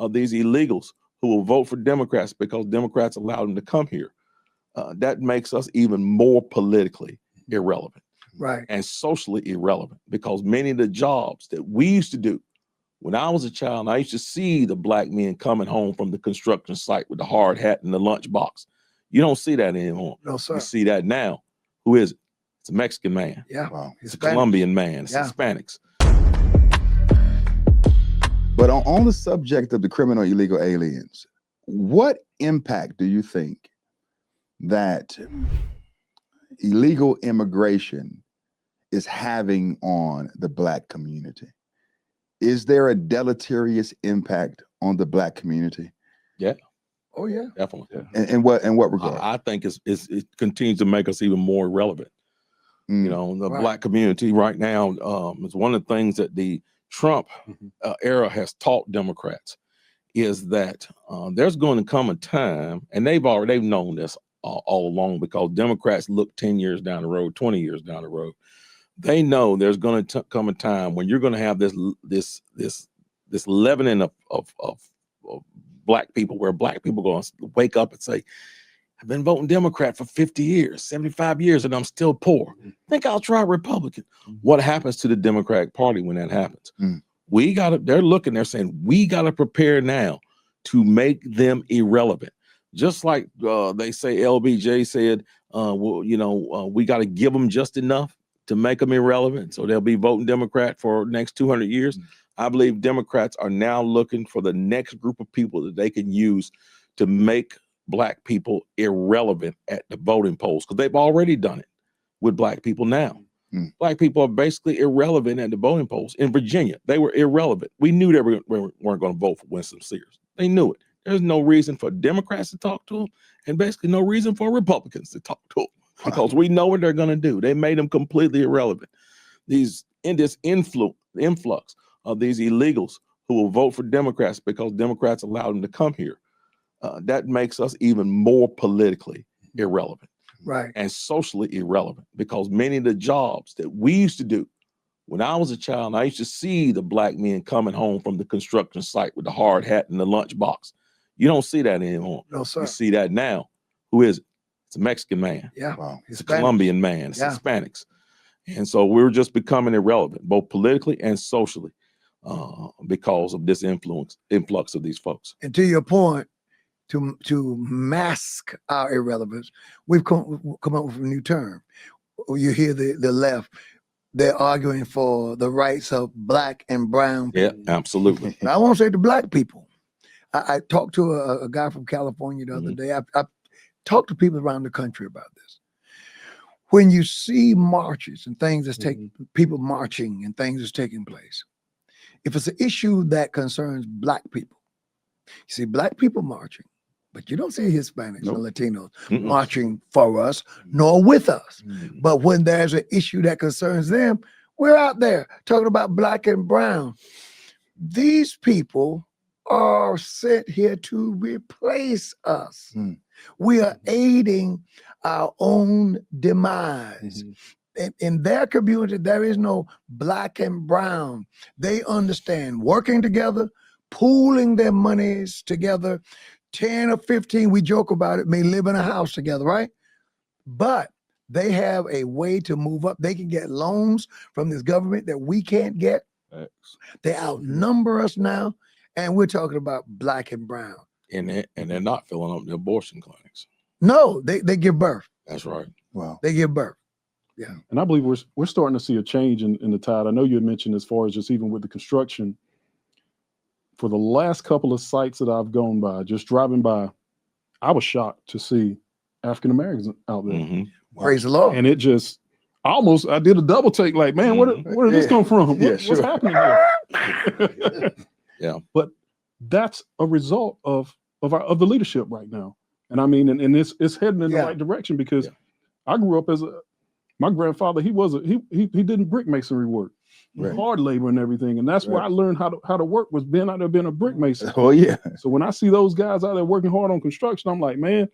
of these illegals who will vote for Democrats because Democrats allow them to come here. That makes us even more politically irrelevant, Right. and socially irrelevant, because many of the jobs that we used to do when I was a child, I used to see the black men coming home from the construction site with the hard hat and the lunchbox. You don't see that anymore. No, sir. You see that now. Who is it? It's a Mexican man. Yeah. Wow. It's a Colombian man. It's Hispanics. But on the subject of the criminal illegal aliens, what impact do you think that illegal immigration is having on the black community? Is there a deleterious impact on the black community? Yeah. Oh yeah. Definitely. Yeah. In what regard? I think it continues to make us even more irrelevant. You know, the black community right now is one of the things that the Trump era has taught Democrats is that there's going to come a time, and they've known this all along, because Democrats look 10 years down the road, 20 years down the road. They know there's going to come a time when you're going to have this leavening of black people, where black people are going to wake up and say, I've been voting Democrat for 50 years, 75 years, and I'm still poor. I think I'll try Republican. What happens to the Democratic Party when that happens? They're saying, we got to prepare now to make them irrelevant. Just like they say, LBJ said, we got to give them just enough to make them irrelevant, so they'll be voting Democrat for the next 200 years. I believe Democrats are now looking for the next group of people that they can use to make black people irrelevant at the voting polls, because they've already done it with black people now. Black people are basically irrelevant at the voting polls. In Virginia, they were irrelevant. We knew they weren't going to vote for Winston Sears. They knew it. There's no reason for Democrats to talk to them, and basically no reason for Republicans to talk to them, because we know what they're going to do. They made them completely irrelevant. This influx of these illegals who will vote for Democrats because Democrats allow them to come here, that makes us even more politically irrelevant, right, and socially irrelevant, because many of the jobs that we used to do when I was a child, I used to see the black men coming home from the construction site with the hard hat and the lunchbox. You don't see that anymore. No, sir. You see that now. Who is it? It's a Mexican man. Yeah. Wow. It's a Colombian man. It's Hispanics. And so we're just becoming irrelevant, both politically and socially, because of this influx of these folks. And to your point, to mask our irrelevance, we've come up with a new term. You hear the left, they're arguing for the rights of black and brown people. Yeah, absolutely. Now, I won't say the black people. I talked to a guy from California the other day. I talked to people around the country about this. When you see marches and things that's taking, people marching and things that's taking place, if it's an issue that concerns black people, you see black people marching, but you don't see Hispanics or Latinos marching for us, nor with us. But when there's an issue that concerns them, we're out there talking about black and brown. These people are sent here to replace us. We are aiding our own demise. In their community, there is no black and brown. They understand working together, pooling their monies together. 10 or 15, we joke about it, may live in a house together, right? But they have a way to move up. They can get loans from this government that we can't get. They outnumber us now, and we're talking about black and brown. And they're not filling up the abortion clinics. No, they give birth. That's right. Wow. They give birth. Yeah. And I believe we're starting to see a change in the tide. I know you had mentioned, as far as just even with the construction, for the last couple of sites that I've gone by, just driving by, I was shocked to see African Americans out there. Praise the Lord. And it just I did a double take, like, man, where did this come from? What's happening here? Yeah. But that's a result of the leadership right now. And I mean, and it's heading in the right direction, because I grew up my grandfather, he did brick masonry work, hard labor and everything. And that's where I learned how to work, was being out there being a brick mason. Oh yeah. So when I see those guys out there working hard on construction, I'm like, man,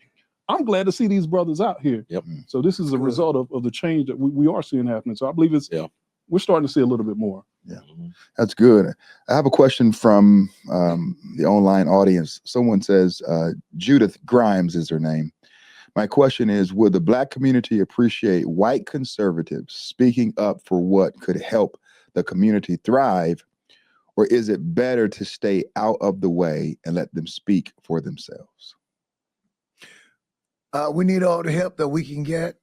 I'm glad to see these brothers out here. Yep. So this is a result of the change that we are seeing happening. So I believe we're starting to see a little bit more. Yeah. Mhm. That's good. I have a question from the online audience. Someone says, Judith Grimes is her name. My question is, would the Black community appreciate white conservatives speaking up for what could help the community thrive, or is it better to stay out of the way and let them speak for themselves? We need all the help that we can get.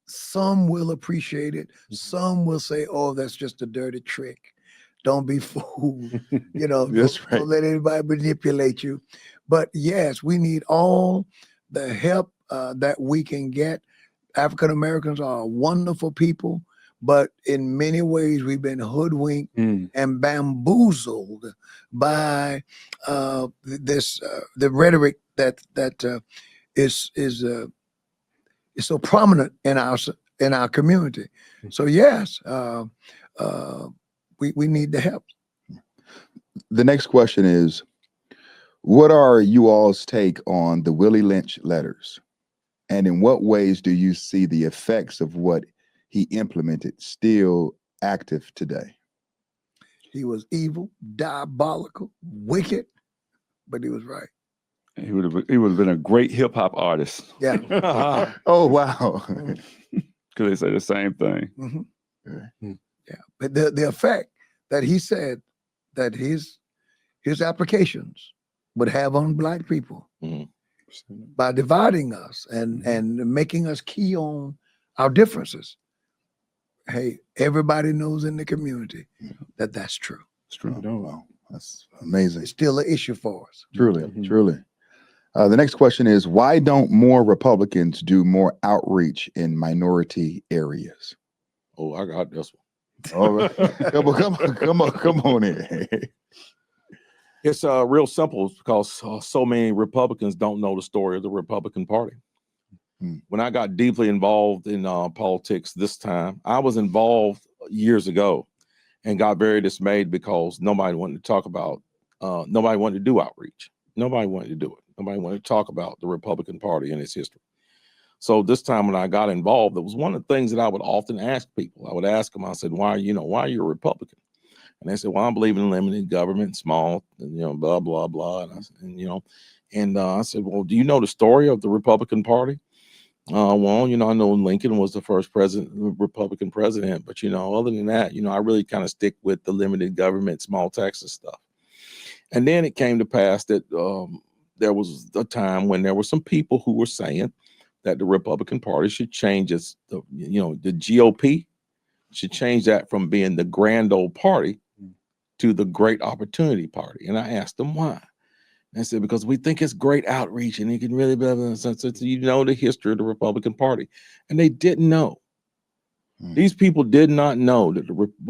Some will appreciate it. Some will say, "Oh, that's just a dirty trick. Don't be fooled." That's right. Don't let anybody manipulate you. But yes, we need all the help that we can get. African Americans are a wonderful people, but in many ways we've been hoodwinked and bamboozled by the rhetoric that is so prominent in our community. So yes, we need the help. The next question is, what are you all's take on the Willie Lynch letters? And in what ways do you see the effects of what he implemented still active today? He was evil, diabolical, wicked, but he was right. He would have been a great hip hop artist. Yeah. Oh, wow. Because they say the same thing. Mm-hmm. Yeah. But the effect that he said that his applications would have on Black people by dividing us and making us key on our differences. Hey, everybody knows in the community that that's true. It's true. Oh, wow. That's amazing. It's still an issue for us. Truly, truly. The next question is, why don't more Republicans do more outreach in minority areas? Oh, I got this one. All right. Come on in. It's real simple because so many Republicans don't know the story of the Republican Party. When I got deeply involved in politics this time, I was involved years ago and got very dismayed because nobody wanted to talk about, nobody wanted to do outreach. Nobody wanted to do it. Nobody wanted to talk about the Republican Party and its history. So this time when I got involved, it was one of the things that I would often ask people. I would ask them, I said, why are you a Republican? And they said, well, I believe in limited government, small, blah, blah, blah. And I said, well, do you know the story of the Republican Party? Well, I know Lincoln was the first Republican president, but, other than that, I really kind of stick with the limited government, small taxes stuff. And then it came to pass that there was a time when there were some people who were saying that the Republican Party should change the GOP should change that from being the grand old party to the Great Opportunity Party. And I asked them why. And I said, because we think it's great outreach and it can really be, the history of the Republican Party. And they didn't know. These people did not know that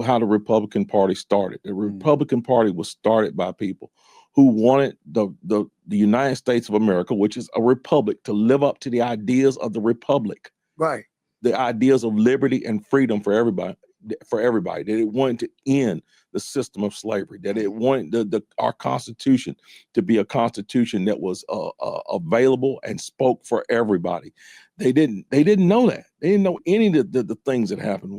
how the Republican Party started. The Republican Party was started by people who wanted the United States of America, which is a republic, to live up to the ideas of the republic. Right. The ideas of liberty and freedom for everybody, that it wanted to end the system of slavery, that it wanted our Constitution to be a Constitution that was available and spoke for everybody. They didn't know that. They didn't know any of the things that happened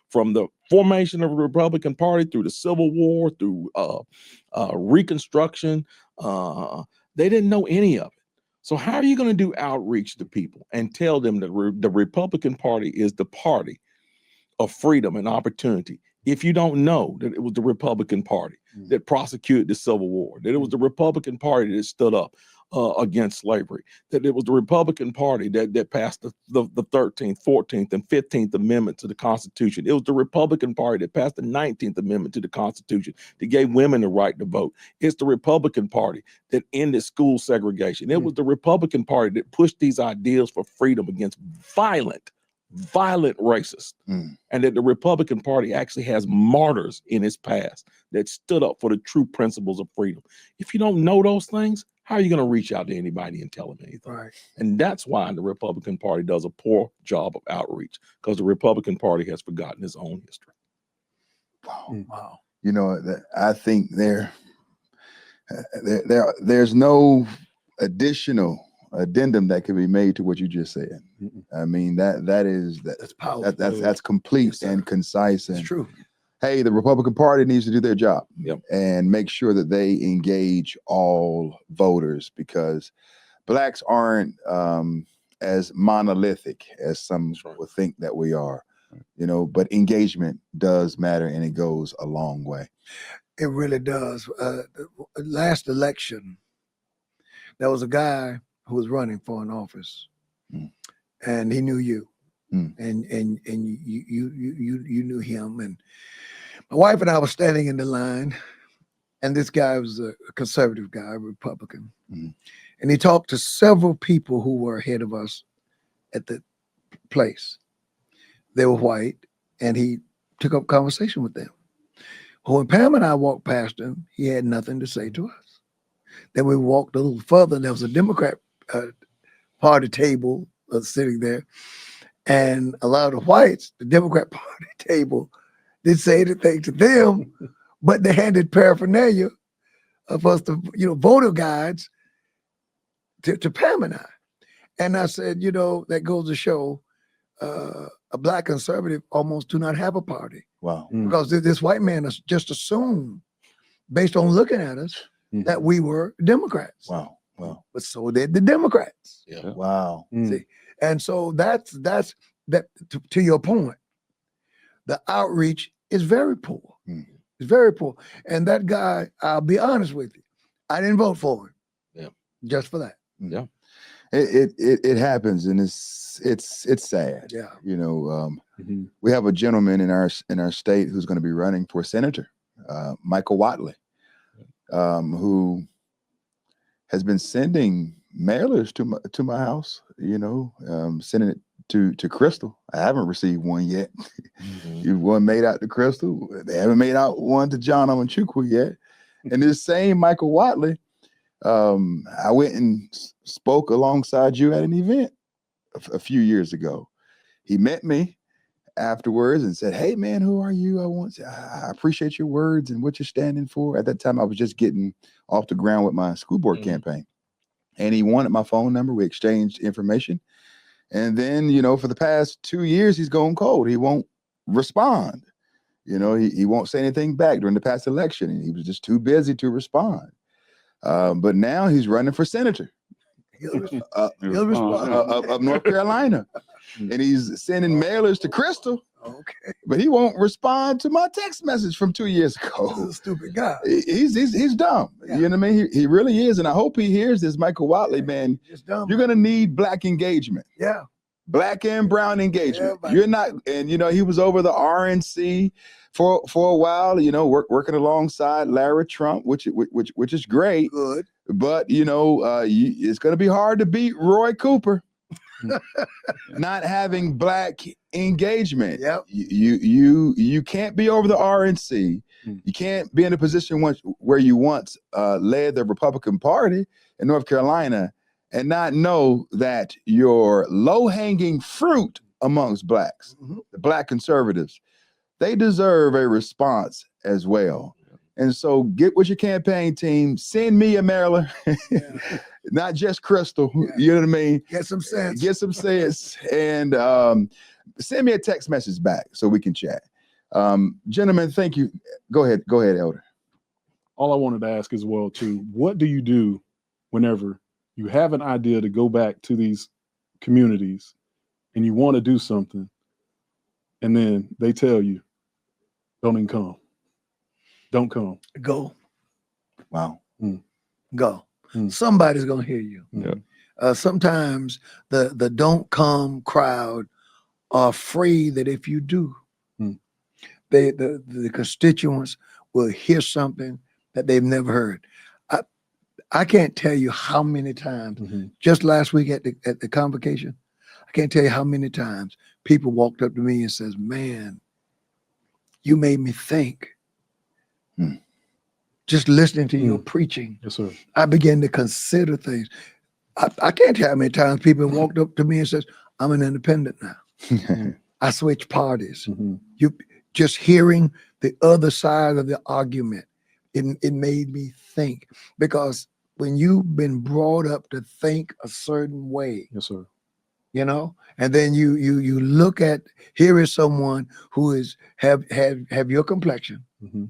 from the formation of the Republican Party through the Civil War, through Reconstruction. They didn't know any of it. So how are you going to do outreach to people and tell them that the Republican Party is the party of freedom and opportunity if you don't know that it was the Republican Party that prosecuted the Civil War, that it was the Republican Party that stood up against slavery, that it was the Republican Party that passed the 13th, 14th, and 15th Amendment to the Constitution. It was the Republican Party that passed the 19th Amendment to the Constitution that gave women the right to vote. It's the Republican Party that ended school segregation. It was the Republican Party that pushed these ideas for freedom against violent racists, and that the Republican Party actually has martyrs in its past that stood up for the true principles of freedom. If you don't know those things, how are you going to reach out to anybody and tell them anything? Right. And that's why the Republican Party does a poor job of outreach, because the Republican Party has forgotten its own history. Wow. I think there's no additional addendum that can be made to what you just said. I mean, That's powerful. that's complete Yes, sir. and concise. It's And true. hey, the Republican Party needs to do their job Yep. and make sure that they engage all voters, because blacks aren't as monolithic as some That's right. would think that we are. But engagement does matter, and it goes a long way. It really does. The last election, there was a guy who was running for an office, and he knew you, and you knew him. And my wife and I were standing in the line, and this guy was a conservative guy, a Republican, and he talked to several people who were ahead of us at the place. They were white, and he took up conversation with them. When Pam and I walked past him, he had nothing to say to us. Then we walked a little further, and there was a Democrat party table sitting there. And a lot of the whites, the Democrat party table, didn't say anything to them, but they handed paraphernalia of us, voter guides to Pam and I. And I said, that goes to show a black conservative almost do not have a party. Wow. Because this white man has just assumed, based on looking at us, that we were Democrats. Wow. Wow. But so did the Democrats. Yeah. Wow. See, and so that's that. To your point, the outreach is very poor. It's very poor. And that guy, I'll be honest with you, I didn't vote for him. Yeah. Just for that. Yeah. It happens, and it's sad. Yeah. We have a gentleman in our state who's going to be running for senator, Michael Watley, who has been sending mailers to my house. Sending it to Crystal. I haven't received one yet. One made out to Crystal. They haven't made out one to John Amanchukwu yet. And this same Michael Watley, I went and spoke alongside you at an event a few years ago. He met me afterwards and said, "Hey man, who are you? I appreciate your words and what you're standing for." At that time, I was just getting off the ground with my school board campaign, and he wanted my phone number. We exchanged information, and then for the past 2 years, he's gone cold. He won't respond. He won't say anything back during the past election, and he was just too busy to respond. But now he's running for senator of North Carolina, and he's sending mailers to Crystal. Okay. But he won't respond to my text message from 2 years ago. This is a stupid guy. He's dumb. Yeah. You know what I mean? He really is, and I hope he hears this, Michael Watley, man. Just dumb. You're gonna need black engagement. Yeah. Black and brown engagement. Yeah, You're not, and he was over the RNC for a while, working alongside Larry Trump, which is great. Good. But it's going to be hard to beat Roy Cooper. Not having black engagement. Yep. You can't be over the RNC. You can't be in a position where you once led the Republican Party in North Carolina and not know that your low-hanging fruit amongst blacks, the black conservatives, they deserve a response as well. And so get with your campaign team, send me a mailer, not just Crystal, you know what I mean? Get some sense. Get some sense, and send me a text message back so we can chat. Gentlemen, thank you. Go ahead, Elder. All I wanted to ask as well, too, what do you do whenever you have an idea to go back to these communities and you want to do something, and then they tell you, don't even come. Don't come. Go. Wow. Go. Somebody's gonna hear you. Yeah. Sometimes the don't come crowd are afraid that if you do, the constituents will hear something that they've never heard. I can't tell you how many times, just last week at the convocation, I can't tell you how many times people walked up to me and says, "Man, you made me think." Just listening to your preaching, Yes, sir. I began to consider things. I can't tell how many times people walked up to me and says, "I'm an independent now. I switched parties." You just hearing the other side of the argument, it made me think, because when you've been brought up to think a certain way, Yes, sir. you know, and then you look at, here is someone who is have your complexion, Hmm.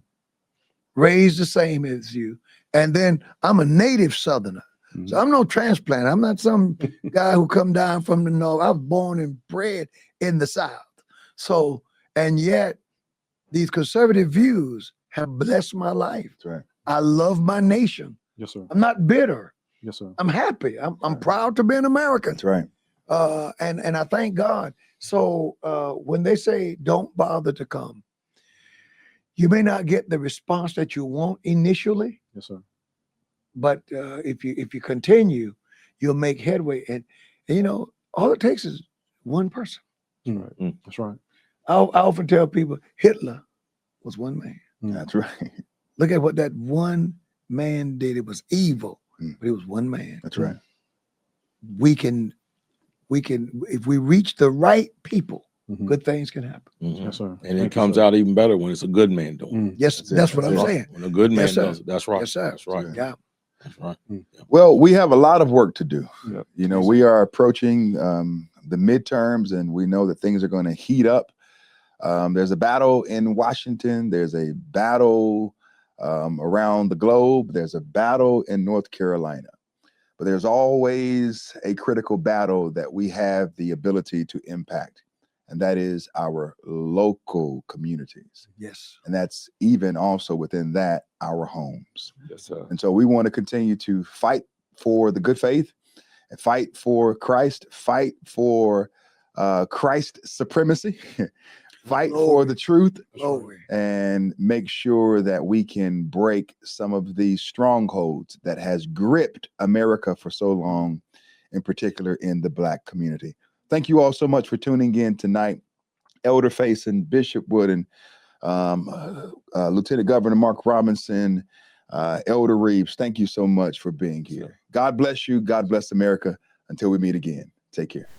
raised the same as you, and then I'm a native Southerner. Mhm. So I'm no transplant. I'm not some guy who come down from the north. I was born and bred in the South. So, and yet these conservative views have blessed my life. That's right. I love my nation. Yes, sir. I'm not bitter. Yes, sir. I'm happy. I'm Right. proud to be an American. That's right. And I thank God. So when they say don't bother to come, you may not get the response that you want initially, Yes, sir. but if you continue, you'll make headway. And you know, all it takes is one person. That's right. Mm. That's right. I often tell people Hitler was one man. Mm. That's right. Look at what that one man did. It was evil, Mm. but it was one man. That's right. We can, if we reach the right people, Mhm. good things can happen. Mhm. Yes, sir. And Thank it you, comes sir. out even better when it's a good man doing it. Mm. Yes, That's it. that's what That's I'm it. saying. When a good man Yes, sir. does it, that's right. Yes, sir. That's right. Yeah. That's right. Well, we have a lot of work to do. Yeah. You know, we are approaching the midterms, and we know that things are going to heat up. There's a battle in Washington. There's a battle around the globe. There's a battle in North Carolina. But there's always a critical battle that we have the ability to impact, and that is our local communities. Yes. And that's even also within that, our homes. Yes, sir. And so we want to continue to fight for the good faith and fight for Christ, fight for Christ supremacy, fight for Glory. the truth, Glory. and make sure that we can break some of these strongholds that has gripped America for so long, in particular in the Black community. Thank you all so much for tuning in tonight. Elder Faison, Bishop Wood, and Lieutenant Governor Mark Robinson, Elder Reeves, thank you so much for being here. God bless you. God bless America. Until we meet again, take care.